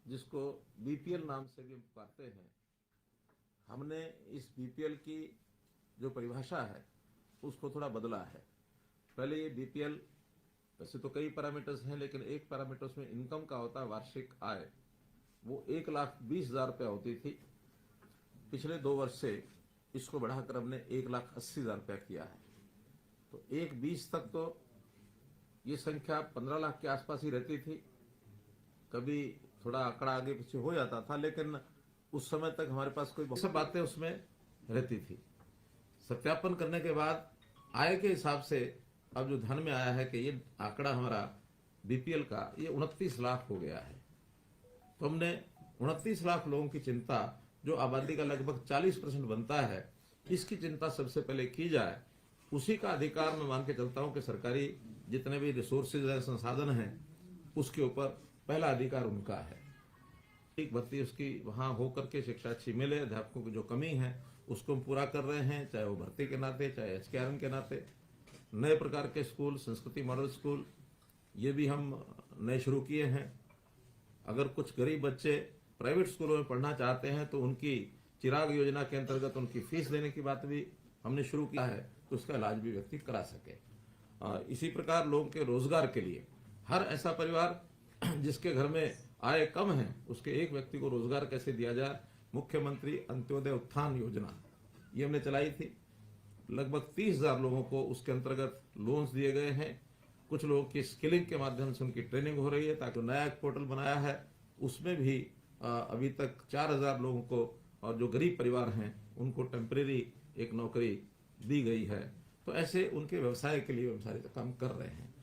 जिसको बीपीएल नाम से भी पुकारते हैं, हमने इस बीपीएल की जो परिभाषा है उसको थोड़ा बदला है। पहले ये बीपीएल, वैसे तो कई पैरामीटर्स हैं, लेकिन एक पैरामीटर उसमें इनकम का होता है, वार्षिक आय, वो 1,20,000 रुपया होती थी। पिछले 2 वर्ष से इसको बढ़ाकर हमने 1,80,000 रुपया किया है। तो 1,20 तक तो ये संख्या 15 लाख के आसपास ही रहती थी, कभी थोड़ा आंकड़ा आगे पीछे हो जाता था, लेकिन उस समय तक हमारे पास कोई बहुत बातें उसमें रहती थी। सत्यापन करने के बाद आय के हिसाब से अब जो ध्यान में आया है कि ये आंकड़ा हमारा बीपीएल का ये 29 लाख हो गया है। तो हमने 29 लाख लोगों की चिंता, जो आबादी का लगभग 40% बनता है, इसकी चिंता सबसे पहले की जाए। उसी का अधिकार मैं मान के चलता हूं कि सरकारी जितने भी रिसोर्सेज हैं, संसाधन हैं, उसके ऊपर पहला अधिकार उनका है। एक भर्ती उसकी वहां होकर के शिक्षा अच्छी मिले, अध्यापकों की जो कमी है उसको हम पूरा कर रहे हैं, चाहे वो भर्ती के नाते, चाहे एचकेआरएन के नाते। नए प्रकार के स्कूल, संस्कृति मॉडल स्कूल, ये भी हम नए शुरू किए हैं। अगर कुछ गरीब बच्चे प्राइवेट स्कूलों में पढ़ना चाहते हैं तो उनकी चिराग योजना के अंतर्गत उनकी फीस देने की बात भी हमने शुरू किया है, तो उसका इलाज भी व्यक्ति करा सके। इसी प्रकार लोगों के रोजगार के लिए हर ऐसा परिवार जिसके घर में आय कम है, उसके एक व्यक्ति को रोजगार कैसे दिया जाए, मुख्यमंत्री अंत्योदय उत्थान योजना ये हमने चलाई थी। लगभग 30,000 लोगों को उसके अंतर्गत लोन्स दिए गए हैं। कुछ लोगों की स्किलिंग के माध्यम से उनकी ट्रेनिंग हो रही है, ताकि नया एक पोर्टल बनाया है उसमें भी अभी तक 4,000 लोगों को, और जो गरीब परिवार हैं उनको टेम्परेरी एक नौकरी दी गई है। तो ऐसे उनके व्यवसाय के लिए हम सारे काम कर रहे हैं।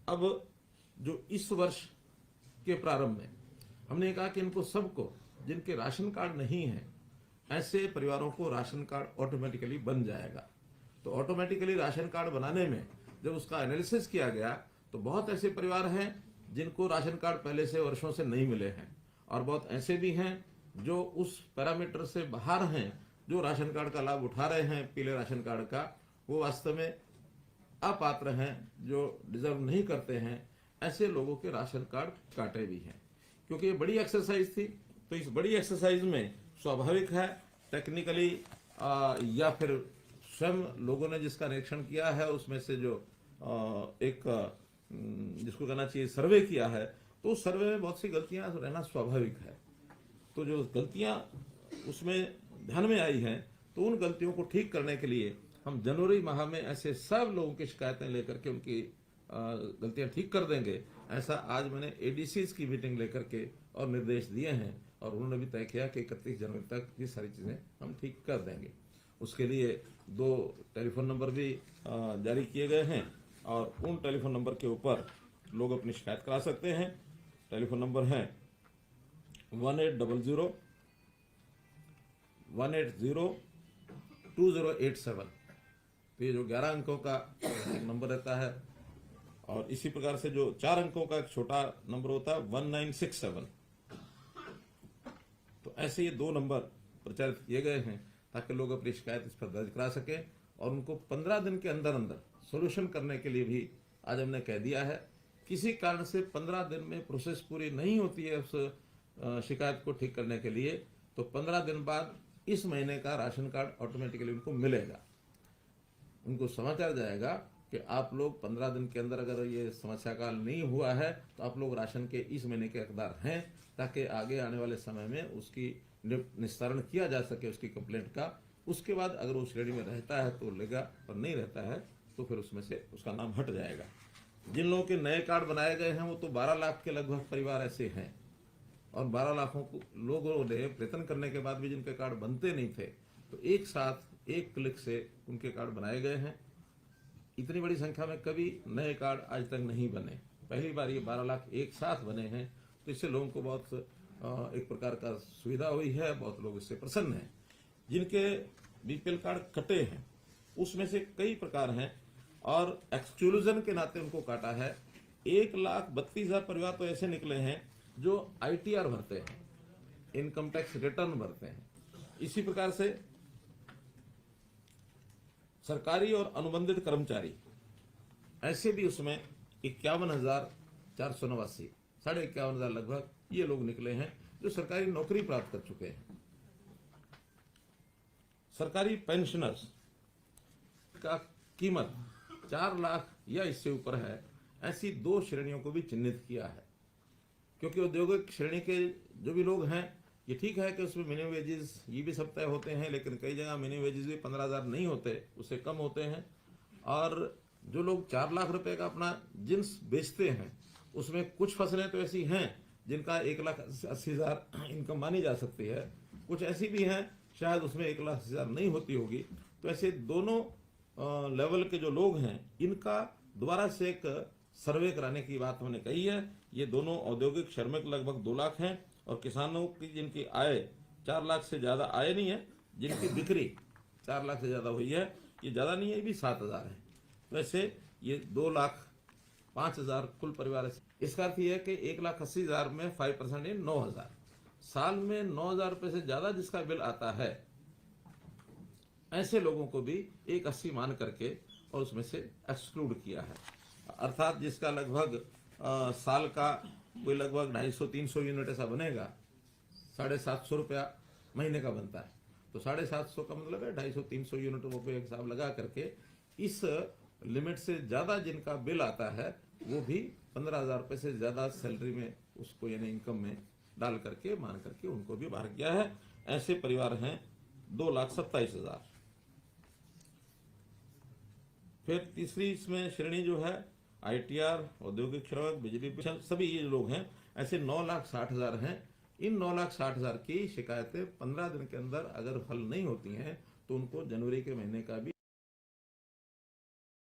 अब जो इस वर्ष के प्रारंभ में हमने कहा कि इनको सबको, जिनके राशन कार्ड नहीं है, ऐसे परिवारों को राशन कार्ड ऑटोमेटिकली बन जाएगा। तो ऑटोमेटिकली राशन कार्ड बनाने में जब उसका एनालिसिस किया गया तो बहुत ऐसे परिवार हैं जिनको राशन कार्ड पहले से वर्षों से नहीं मिले हैं, और बहुत ऐसे भी हैं जो उस पैरामीटर से बाहर हैं, जो राशन कार्ड का लाभ उठा रहे हैं, पीले राशन कार्ड का, वो वास्तव में अपात्र हैं, जो डिजर्व नहीं करते हैं। ऐसे लोगों के राशन कार्ड काटे भी हैं। क्योंकि ये बड़ी एक्सरसाइज थी, तो इस बड़ी एक्सरसाइज में स्वाभाविक है टेक्निकली या फिर स्वयं लोगों ने जिसका निरीक्षण किया है उसमें से जो एक जिसको कहना चाहिए सर्वे किया है, तो उस सर्वे में बहुत सी गलतियां रहना स्वाभाविक है। तो जो गलतियां उसमें ध्यान में आई हैं, तो उन गलतियों को ठीक करने के लिए हम जनवरी माह में ऐसे सब लोगों की शिकायतें लेकर के उनकी गलतियां ठीक कर देंगे। ऐसा आज मैंने एडीसीज की मीटिंग लेकर के और निर्देश दिए हैं, और उन्होंने भी तय किया कि 31 जनवरी तक ये सारी चीजें हम ठीक कर देंगे। उसके लिए 2 टेलीफोन नंबर भी जारी किए गए हैं, और उन टेलीफोन नंबर के ऊपर लोग अपनी शिकायत करा सकते हैं। टेलीफोन नंबर है 1800-180-2087। तो ये जो 11 अंकों का नंबर रहता है, और इसी प्रकार से जो 4 अंकों का एक छोटा नंबर होता है 1967। तो ऐसे ये 2 नंबर प्रचारित किए गए हैं ताकि लोग अपनी शिकायत इस पर दर्ज करा सके, और उनको 15 दिन के अंदर अंदर सोल्यूशन करने के लिए भी आज हमने कह दिया है। किसी कारण से 15 दिन में प्रोसेस पूरी नहीं होती है उस शिकायत को ठीक करने के लिए, तो 15 दिन बाद इस महीने का राशन कार्ड ऑटोमेटिकली उनको मिलेगा। उनको समाचार जाएगा कि आप लोग 15 दिन के अंदर अगर ये समस्या का हल नहीं हुआ है तो आप लोग राशन के इस महीने के हकदार हैं, ताकि आगे आने वाले समय में उसकी निस्तारण किया जा सके उसकी कंप्लेंट का। उसके बाद अगर वो श्रेणी में रहता है तो लेगा, और नहीं रहता है तो फिर उसमें से उसका नाम हट जाएगा। जिन लोगों के नए कार्ड बनाए गए हैं वो तो 12 लाख के लगभग परिवार ऐसे हैं, और 12 लाखों को लोगों ने प्रयत्न करने के बाद भी जिनके कार्ड बनते नहीं थे, तो एक साथ एक क्लिक से उनके कार्ड बनाए गए हैं। इतनी बड़ी संख्या में कभी नए कार्ड आज तक नहीं बने, पहली बार ये 12 लाख एक साथ बने हैं। तो इससे लोगों को बहुत एक प्रकार का सुविधा हुई है, बहुत लोग इससे प्रसन्न हैं। जिनके बीपीएल कार्ड कटे हैं उसमें से कई प्रकार हैं, और एक्सक्लूजन के नाते उनको काटा है। 1,32,000 परिवार तो ऐसे निकले हैं जो आईटीआर भरते हैं, इनकम टैक्स रिटर्न भरते हैं। इसी प्रकार से सरकारी और अनुबंधित कर्मचारी ऐसे भी उसमें 51,489, 51,500 लगभग ये लोग निकले हैं जो सरकारी नौकरी प्राप्त कर चुके हैं। सरकारी पेंशनर्स का कीमत 4 लाख या इससे ऊपर है, ऐसी 2 श्रेणियों को भी चिन्हित किया है। क्योंकि औद्योगिक श्रेणी के जो भी लोग हैं, ये ठीक है कि उसमें मिनिमम वेजेस ये भी सब तय होते हैं, लेकिन कई जगह मिनिमम वेजेस भी 15,000 नहीं होते, उससे कम होते हैं। और जो लोग 4 लाख रुपए का अपना जिन्स बेचते हैं, उसमें कुछ फसलें तो ऐसी हैं जिनका 1,80,000 इनकम मानी जा सकती है, कुछ ऐसी भी हैं शायद उसमें 1,80,000 नहीं होती होगी। तो ऐसे दोनों लेवल के जो लोग हैं, इनका दोबारा से एक सर्वे कराने की बात हमने कही है। ये दोनों औद्योगिक श्रमिक लगभग 2 लाख हैं, और किसानों की जिनकी आय 4 लाख से ज़्यादा आय नहीं है, जिनकी बिक्री 4 लाख से ज़्यादा हुई है, ये ज़्यादा नहीं है, ये भी 7,000 है। वैसे ये 2,05,000 कुल परिवार है। इसका अर्थ ये है कि 1,80,000 में 5% 9,000, साल में 9,000 रुपये से ज़्यादा जिसका बिल आता है, ऐसे लोगों को भी 1,80 मान करके और उसमें से एक्सक्लूड किया है। अर्थात जिसका लगभग साल का कोई लगभग 250-300 यूनिट ऐसा बनेगा, 750 रुपया महीने का बनता है, तो 750 का मतलब है 250-300 यूनिटों पे हिसाब लगा करके इस लिमिट से ज़्यादा जिनका बिल आता है वो भी 15,000 रुपये से ज़्यादा सैलरी में उसको यानी इनकम में डाल करके मान करके उनको भी बाहर किया है। ऐसे परिवार हैं 2,27,000। फिर तीसरी इसमें श्रेणी जो है ITR, औद्योगिक श्रमिक, बिजली पेंशन, सभी ये लोग हैं, ऐसे 9,60,000 हैं। इन 9,60,000 की शिकायतें 15 दिन के अंदर अगर हल नहीं होती हैं तो उनको जनवरी के महीने का भी